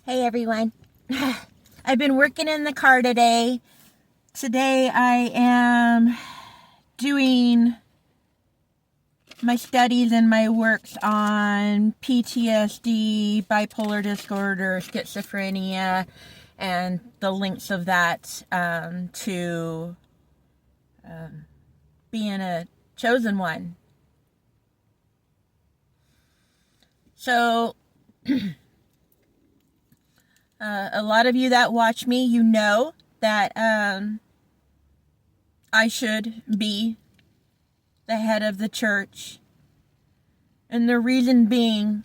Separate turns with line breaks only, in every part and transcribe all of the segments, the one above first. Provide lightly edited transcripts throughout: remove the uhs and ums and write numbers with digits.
Hey everyone. I've been working in the car today. Today I am doing my studies and my works on PTSD, bipolar disorder, schizophrenia, and the links of that to being a chosen one. So a lot of you that watch me, you know that I should be the head of the church. And the reason being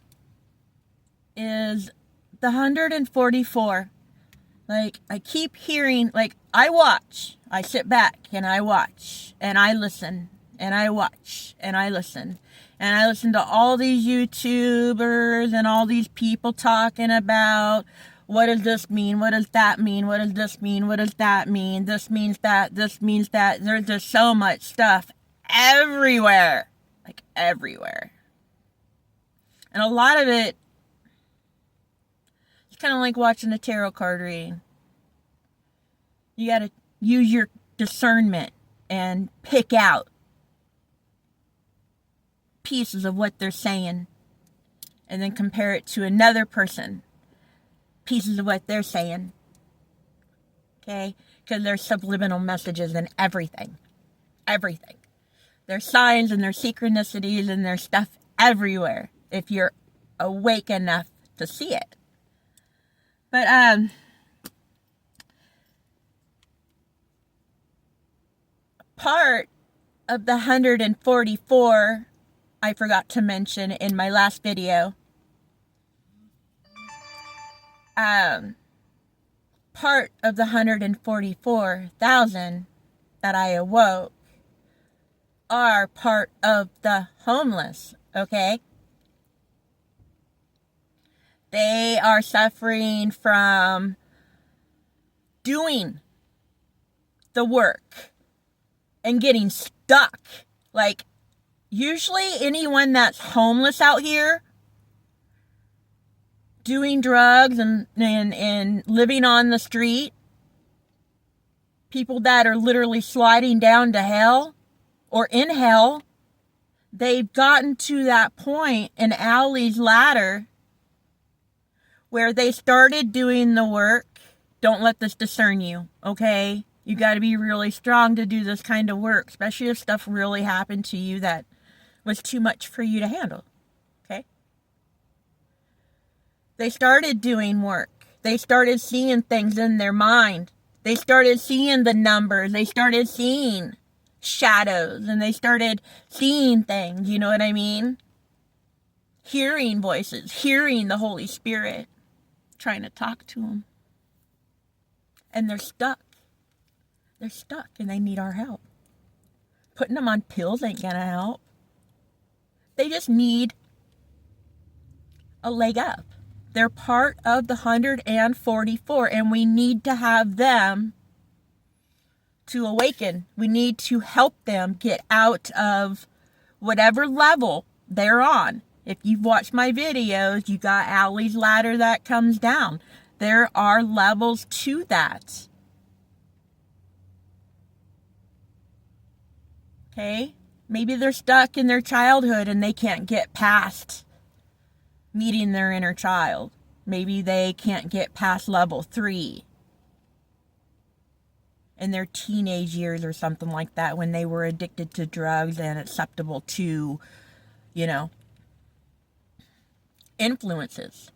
is the 144. Like, I keep hearing, like, I watch. I sit back and I watch and I listen and I watch and I listen. And I listen to all these YouTubers and all these people talking about what does this mean? What does that mean? What does this mean? What does that mean? This means that. This means that. There's just so much stuff everywhere. Like everywhere. And a lot of it, it's kind of like watching a tarot card reading. You got to use your discernment and pick out pieces of what they're saying and then compare it to another person. Pieces of what they're saying. Okay? Because there's subliminal messages in everything. Everything. There's signs and there's synchronicities and there's stuff everywhere if you're awake enough to see it. But part of the 144 I forgot to mention in my last video. Part of the 144,000 that I awoke are part of the homeless, okay? They are suffering from doing the work and getting stuck. Like, usually anyone that's homeless out here doing drugs and living on the street, people that are literally sliding down to hell or in hell, they've gotten to that point in Allie's ladder where they started doing the work. Don't let this discern you, okay? You got to be really strong to do this kind of work, especially if stuff really happened to you that was too much for you to handle. They started doing work. They started seeing things in their mind. They started seeing the numbers. They started seeing shadows. And they started seeing things, you know what I mean? Hearing voices. Hearing the Holy Spirit. Trying to talk to them. And they're stuck. They're stuck and they need our help. Putting them on pills ain't gonna help. They just need a leg up. They're part of the 144, and we need to have them to awaken. We need to help them get out of whatever level they're on. If you've watched my videos, you got Allie's ladder that comes down. There are levels to that. Okay? Maybe they're stuck in their childhood and they can't get past meeting their inner child. Maybe they can't get past level 3 in their teenage years or something like that, when they were addicted to drugs and acceptable to, influences.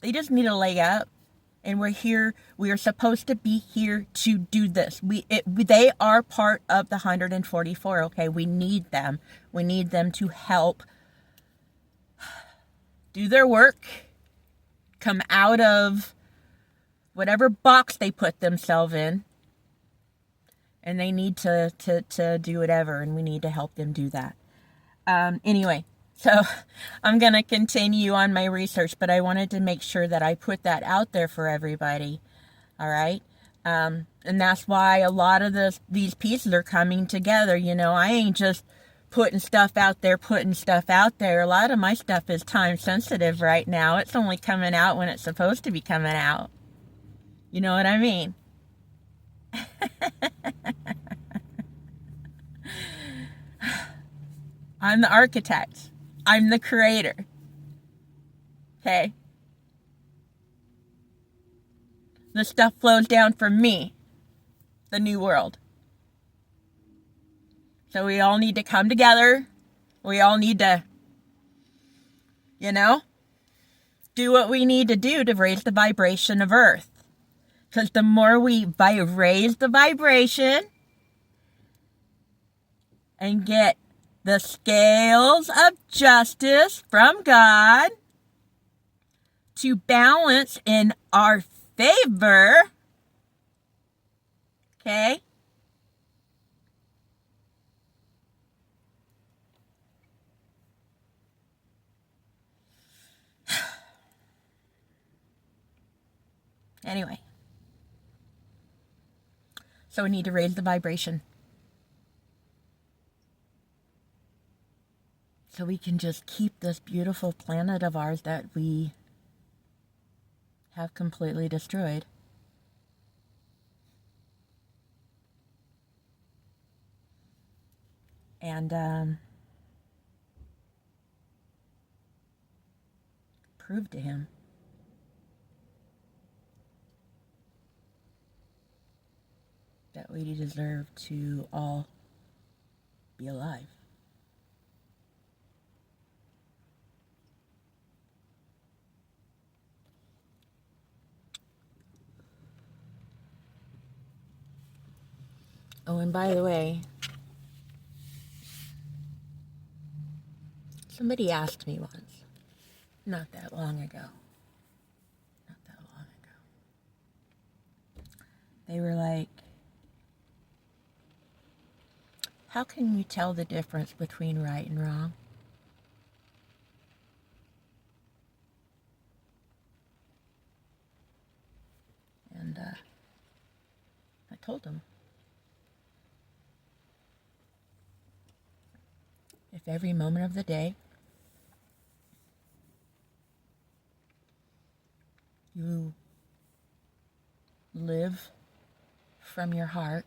They just need a leg up. And we're here, we are supposed to be here to do this. They are part of the 144, okay? We need them. We need them to help do their work, come out of whatever box they put themselves in, and they need to do whatever, and we need to help them do that. Anyway, so I'm going to continue on my research, but I wanted to make sure that I put that out there for everybody, all right? And that's why a lot of these pieces are coming together. I ain't just putting stuff out there, putting stuff out there. A lot of my stuff is time sensitive right now. It's only coming out when it's supposed to be coming out. You know what I mean? I'm the architect. I'm the creator. Okay? The stuff flows down from me, the new world. So we all need to come together. We all need to, do what we need to do to raise the vibration of Earth. Because the more we raise the vibration and get the scales of justice from God to balance in our favor, okay? Anyway. So we need to raise the vibration. So we can just keep this beautiful planet of ours that we have completely destroyed. And prove to him that we deserve to all be alive. Oh, and by the way, somebody asked me once, not that long ago, they were like, how can you tell the difference between right and wrong? And I told them, if every moment of the day you live from your heart,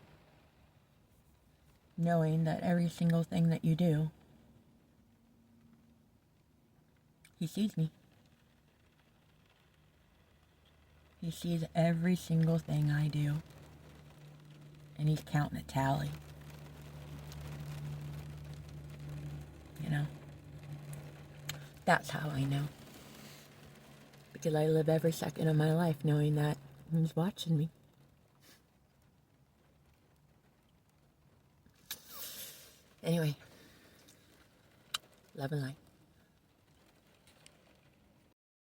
knowing that every single thing that you do, he sees me. He sees every single thing I do. And he's counting a tally. That's how I know. Because I live every second of my life knowing that he's watching me. Anyway, love and light.